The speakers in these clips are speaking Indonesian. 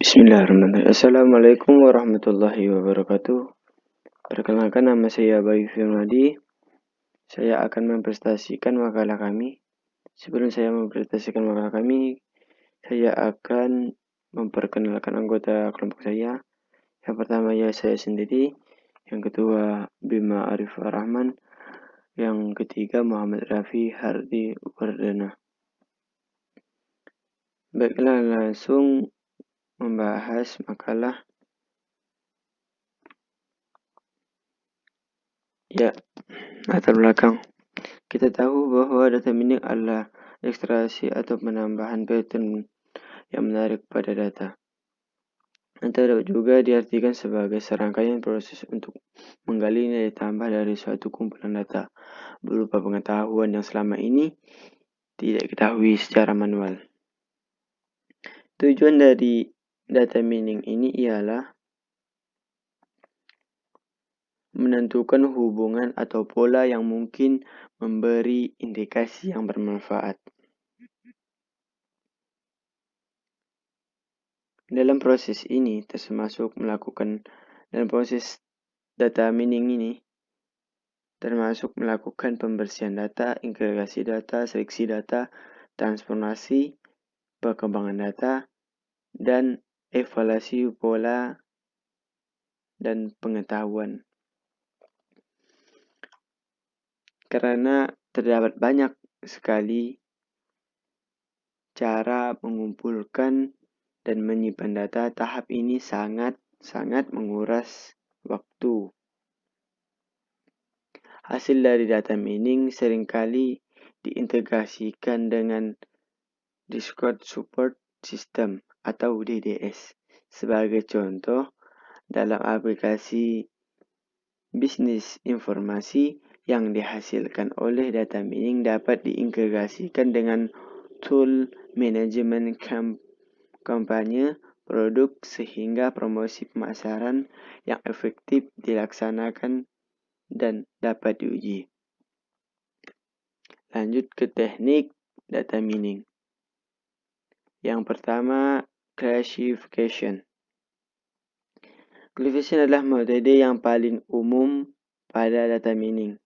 Bismillahirrahmanirrahim. Assalamualaikum warahmatullahi wabarakatuh. Perkenalkan, nama saya Bayu Firmadi. Saya akan mempresentasikan makalah kami. Sebelum saya mempresentasikan makalah kami, saya akan memperkenalkan anggota kelompok saya. Yang pertama ya saya sendiri, yang kedua Bima Arif Rahman, yang ketiga Muhammad Rafi Hardi Wardana. Baiklah, langsung membahas makalah. Ya, latar belakang. Kita tahu bahwa data mining adalah ekstraksi atau penambahan pattern yang menarik pada data. Atau juga diartikan sebagai serangkaian proses untuk menggali nilai tambah dari suatu kumpulan data berupa pengetahuan yang selama ini tidak diketahui secara manual. Tujuan dari data mining ini ialah menentukan hubungan atau pola yang mungkin memberi indikasi yang bermanfaat. Dalam proses data mining ini, termasuk melakukan pembersihan data, agregasi data, seleksi data, transformasi, perkembangan data, dan evaluasi pola dan pengetahuan. Karena terdapat banyak sekali cara mengumpulkan dan menyimpan data, tahap ini sangat menguras waktu. Hasil dari data mining seringkali diintegrasikan dengan Discord Support System atau DDS. Sebagai contoh, dalam aplikasi bisnis informasi yang dihasilkan oleh data mining dapat diintegrasikan dengan tool manajemen kampanye produk sehingga promosi pemasaran yang efektif dilaksanakan dan dapat diuji. Lanjut ke teknik data mining. Yang pertama, classification. Classification adalah metode yang paling umum pada data mining.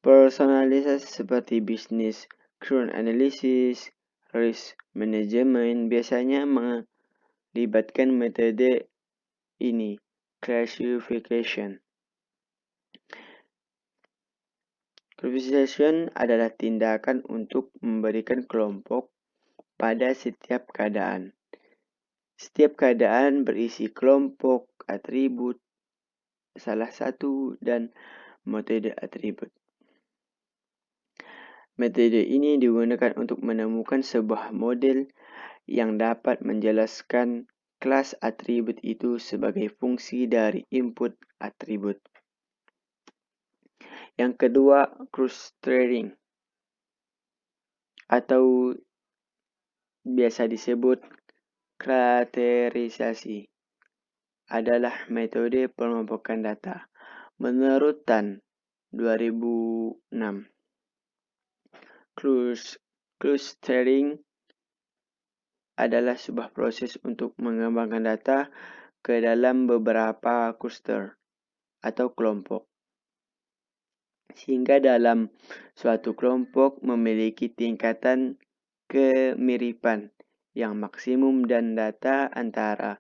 Personalisasi seperti business current analysis, risk management biasanya melibatkan metode ini, classification. Classification adalah tindakan untuk memberikan kelompok pada setiap keadaan. Setiap keadaan berisi kelompok atribut, salah satu, dan metode atribut. Metode ini digunakan untuk menemukan sebuah model yang dapat menjelaskan kelas atribut itu sebagai fungsi dari input atribut. Yang kedua, clustering atau biasa disebut klaterisasi adalah metode pengelompokan data. Menurut Tan 2006, clustering adalah sebuah proses untuk mengembangkan data ke dalam beberapa cluster atau kelompok, sehingga dalam suatu kelompok memiliki tingkatan kemiripan yang maksimum dan data antara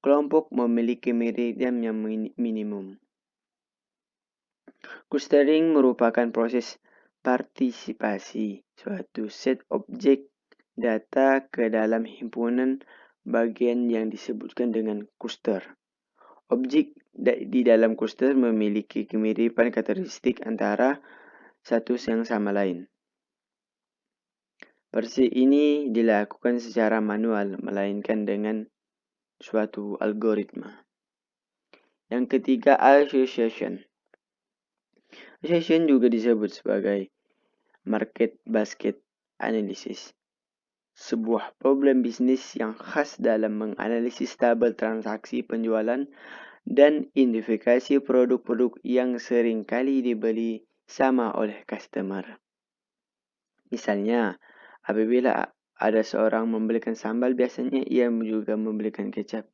kelompok memiliki kemiripan yang minimum. Clustering merupakan proses partisipasi suatu set objek data ke dalam himpunan bagian yang disebutkan dengan cluster. Objek di dalam cluster memiliki kemiripan karakteristik antara satu yang sama lain. Proses ini dilakukan secara manual, melainkan dengan suatu algoritma. Yang ketiga, association. Association juga disebut sebagai market basket analysis. Sebuah problem bisnis yang khas dalam menganalisis tabel transaksi penjualan dan identifikasi produk-produk yang seringkali dibeli sama oleh customer. Misalnya, apabila ada seorang membelikan sambal, biasanya ia juga membelikan kecap.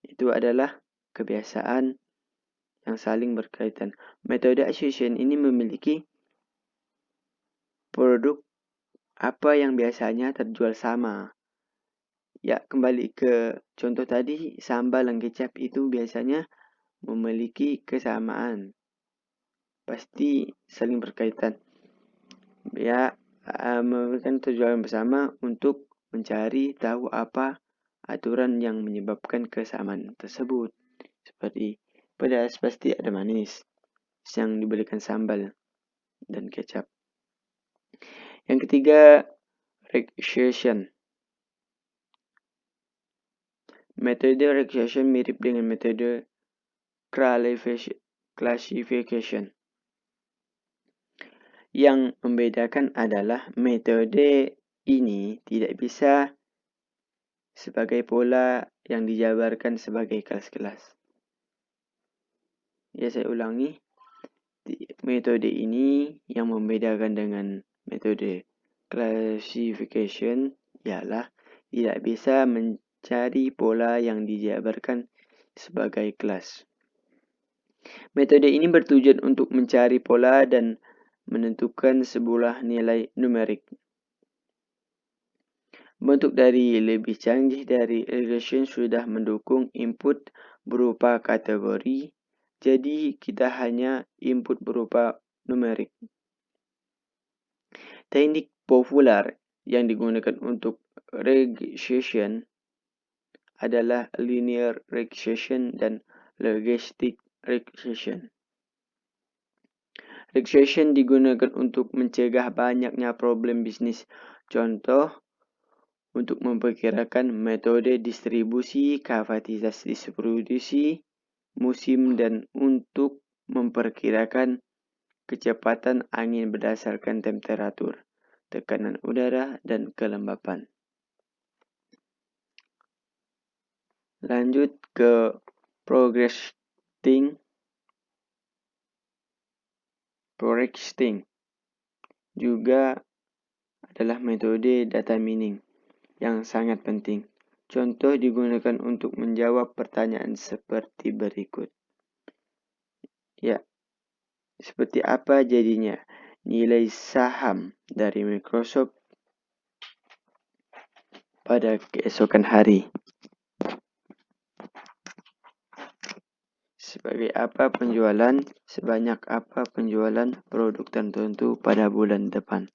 Itu adalah kebiasaan yang saling berkaitan. Metode association ini memiliki produk apa yang biasanya terjual sama. Ya, kembali ke contoh tadi, sambal dan kecap itu biasanya memiliki kesamaan. Pasti saling berkaitan. Ya, memberikan tujuan bersama untuk mencari tahu apa aturan yang menyebabkan kesamaan tersebut. Seperti pedas pasti ada manis yang diberikan sambal dan kecap. Yang ketiga, recognition. Metode recognition mirip dengan metode classification. Yang membedakan adalah metode ini tidak bisa sebagai pola yang dijabarkan sebagai kelas-kelas. Ya, saya ulangi. Metode ini yang membedakan dengan metode classification ialah tidak bisa mencari pola yang dijabarkan sebagai kelas. Metode ini bertujuan untuk mencari pola dan menentukan sebuah nilai numerik. Bentuk dari lebih canggih dari regression sudah mendukung input berupa kategori, jadi kita hanya input berupa numerik. Teknik populer yang digunakan untuk regression adalah linear regression dan logistic regression. Regression digunakan untuk mencegah banyaknya problem bisnis. Contoh, untuk memperkirakan metode distribusi, kapasitas distribusi, musim, dan untuk memperkirakan kecepatan angin berdasarkan temperatur, tekanan udara, dan kelembapan. Lanjut ke progressing. Juga adalah metode data mining yang sangat penting. Contoh digunakan untuk menjawab pertanyaan seperti berikut. Ya, seperti apa jadinya nilai saham dari Microsoft pada keesokan hari? Sebagai apa penjualan, sebanyak apa penjualan produk tertentu pada bulan depan?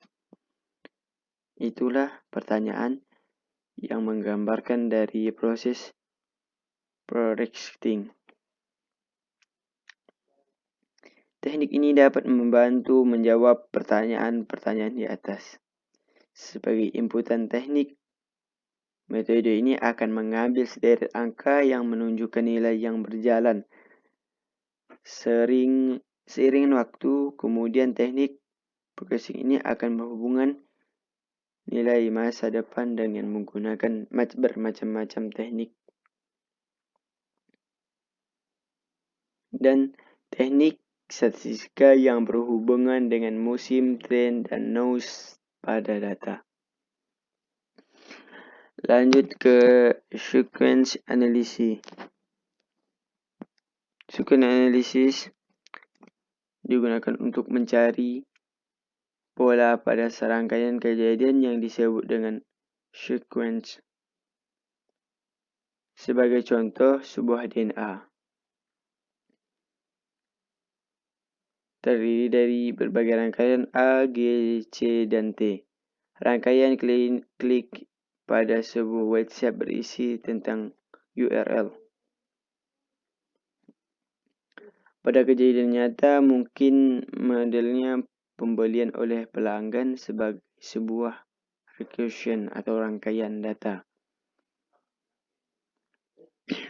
Itulah pertanyaan yang menggambarkan dari proses forecasting. Teknik ini dapat membantu menjawab pertanyaan-pertanyaan di atas. Sebagai inputan teknik, metode ini akan mengambil sederet angka yang menunjukkan nilai yang berjalan seiring waktu. Kemudian teknik progressing ini akan menghubungkan nilai masa depan dengan menggunakan bermacam-macam teknik dan teknik statistika yang berhubungan dengan musim, tren, dan noise pada data. Lanjut ke sequence analysis. Sequence analysis digunakan untuk mencari pola pada serangkaian kejadian yang disebut dengan sequence. Sebagai contoh, sebuah DNA terdiri dari berbagai rangkaian A, G, C, dan T. Rangkaian klik pada sebuah website berisi tentang URL. Pada kejadian nyata, mungkin modelnya pembelian oleh pelanggan sebagai sebuah recursion atau rangkaian data.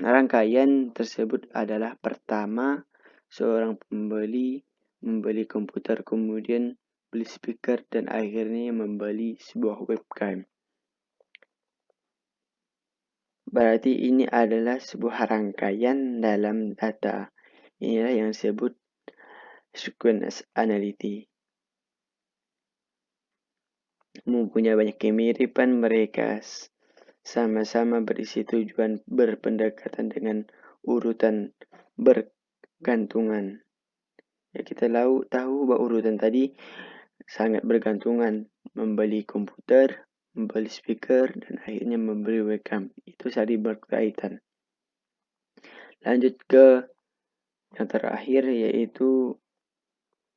Rangkaian tersebut adalah pertama, seorang pembeli membeli komputer, kemudian beli speaker, dan akhirnya membeli sebuah webcam. Berarti ini adalah sebuah rangkaian dalam data. Inilah yang disebut sequence analysis. mempunyai banyak kemiripan, mereka sama-sama berisi tujuan berpendekatan dengan urutan bergantungan. Ya, kita tahu bahwa urutan tadi sangat bergantungan. Membeli komputer, membeli speaker, dan akhirnya membeli webcam. Itu saling berkaitan. Lanjut ke yang terakhir, yaitu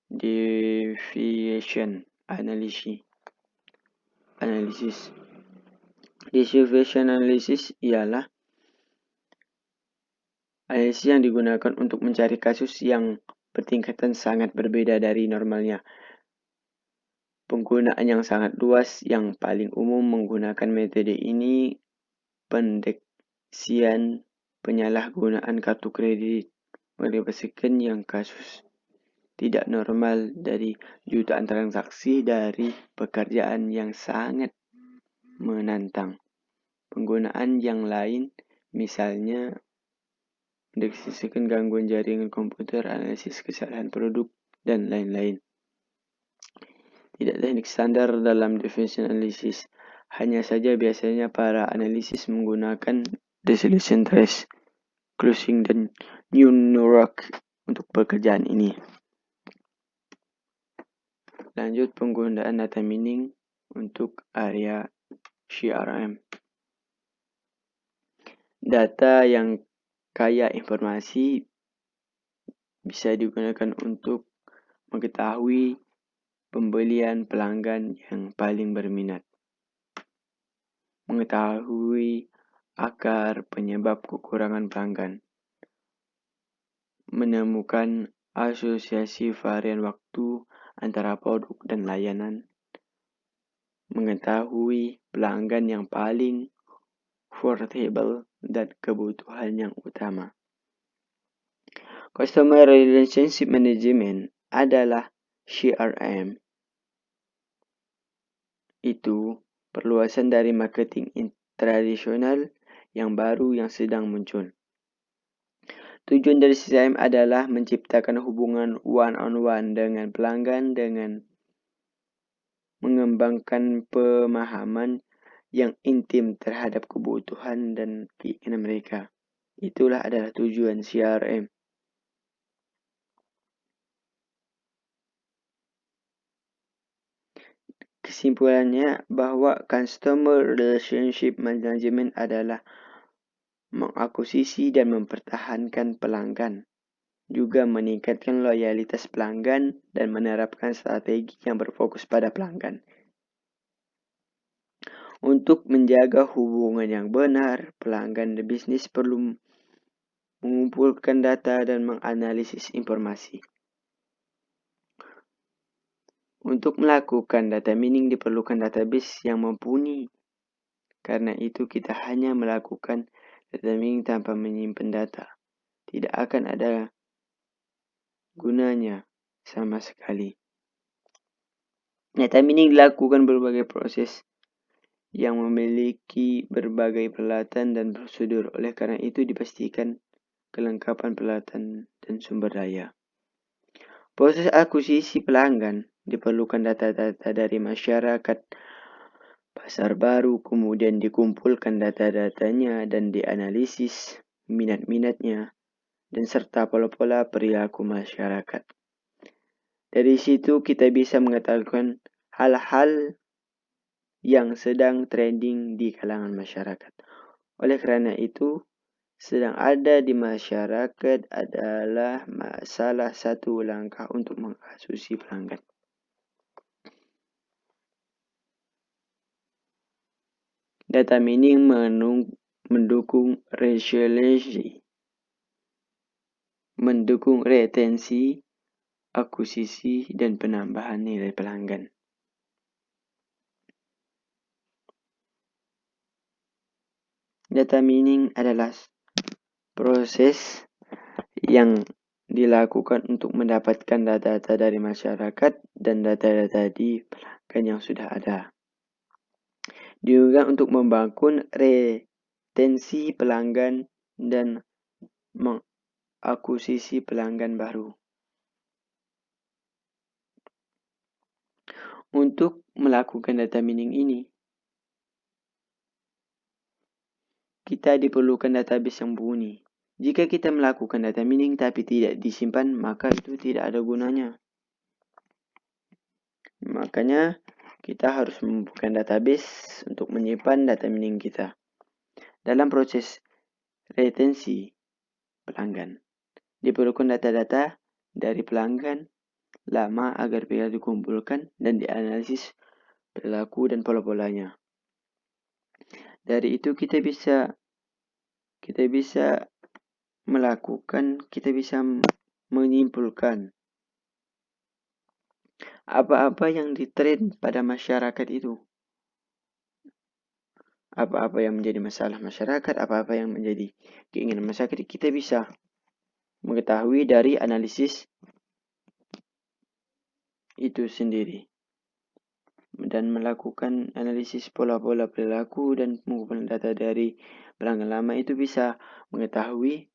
deviation analysis. Deviation analysis ialah analisis yang digunakan untuk mencari kasus yang bertingkatan sangat berbeda dari normalnya. Penggunaan yang sangat luas yang paling umum menggunakan metode ini pendeteksian penyalahgunaan kartu kredit berdasarkan yang kasus tidak normal dari jutaan transaksi dari pekerjaan yang sangat menantang. Penggunaan yang lain misalnya mendeteksikan gangguan jaringan komputer, analisis kesalahan produk, dan lain-lain. Tidak teknik standar dalam deviation analysis. Hanya saja biasanya para analisis menggunakan resolution trace, clustering, dan new network untuk pekerjaan ini. Lanjut penggunaan data mining untuk area CRM. Data yang kaya informasi bisa digunakan untuk mengetahui pembelian pelanggan yang paling berminat, mengetahui akar penyebab kekurangan pelanggan, menemukan asosiasi varian waktu antara produk dan layanan, mengetahui pelanggan yang paling affordable dan kebutuhan yang utama. Customer Relationship Management adalah CRM. Itu perluasan dari marketing tradisional yang baru yang sedang muncul. Tujuan dari CRM adalah menciptakan hubungan one-on-one dengan pelanggan dengan mengembangkan pemahaman yang intim terhadap kebutuhan dan keinginan mereka. Itulah adalah tujuan CRM. Kesimpulannya bahwa Customer Relationship Management adalah mengakuisisi dan mempertahankan pelanggan, juga meningkatkan loyalitas pelanggan dan menerapkan strategi yang berfokus pada pelanggan. Untuk menjaga hubungan yang benar, pelanggan dan bisnis perlu mengumpulkan data dan menganalisis informasi. Untuk melakukan data mining diperlukan database yang mumpuni. Karena itu kita hanya melakukan data mining tanpa menyimpan data. Tidak akan ada gunanya sama sekali. Data mining dilakukan berbagai proses yang memiliki berbagai peralatan dan prosedur. Oleh karena itu dipastikan kelengkapan peralatan dan sumber daya. Proses akuisisi pelanggan diperlukan data-data dari masyarakat pasar baru, kemudian dikumpulkan data-datanya dan dianalisis minat-minatnya dan serta pola-pola perilaku masyarakat. Dari situ kita bisa mengetahui hal-hal yang sedang trending di kalangan masyarakat. Oleh karena itu, sedang ada di masyarakat adalah salah satu langkah untuk mengakuisisi pelanggan. Data mining mendukung retensi, akuisisi, dan penambahan nilai pelanggan. Data mining adalah proses yang dilakukan untuk mendapatkan data-data dari masyarakat dan data-data di pelanggan yang sudah ada. Juga untuk membangun retensi pelanggan dan mengakuisisi pelanggan baru. Untuk melakukan data mining ini, kita diperlukan database yang mumpuni. Jika kita melakukan data mining tapi tidak disimpan, maka itu tidak ada gunanya. Makanya kita harus membuka database untuk menyimpan data mining kita. Dalam proses retensi pelanggan, diperlukan data-data dari pelanggan lama agar bisa dikumpulkan dan dianalisis perilaku dan pola-polanya. Dari itu kita bisa menyimpulkan apa-apa yang ditren pada masyarakat itu. Apa-apa yang menjadi masalah masyarakat, apa-apa yang menjadi keinginan masyarakat, kita bisa mengetahui dari analisis itu sendiri. Dan melakukan analisis pola-pola perilaku dan mengumpulkan data dari pelanggan lama itu bisa mengetahui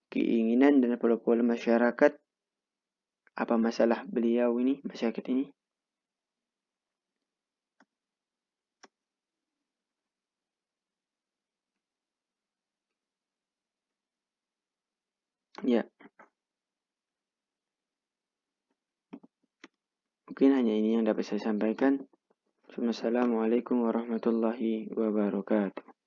keinginan dan pola-pola masyarakat, apa masalah beliau ini, masyarakat ini. Ya, mungkin hanya ini yang dapat saya sampaikan. Assalamualaikum warahmatullahi wabarakatuh.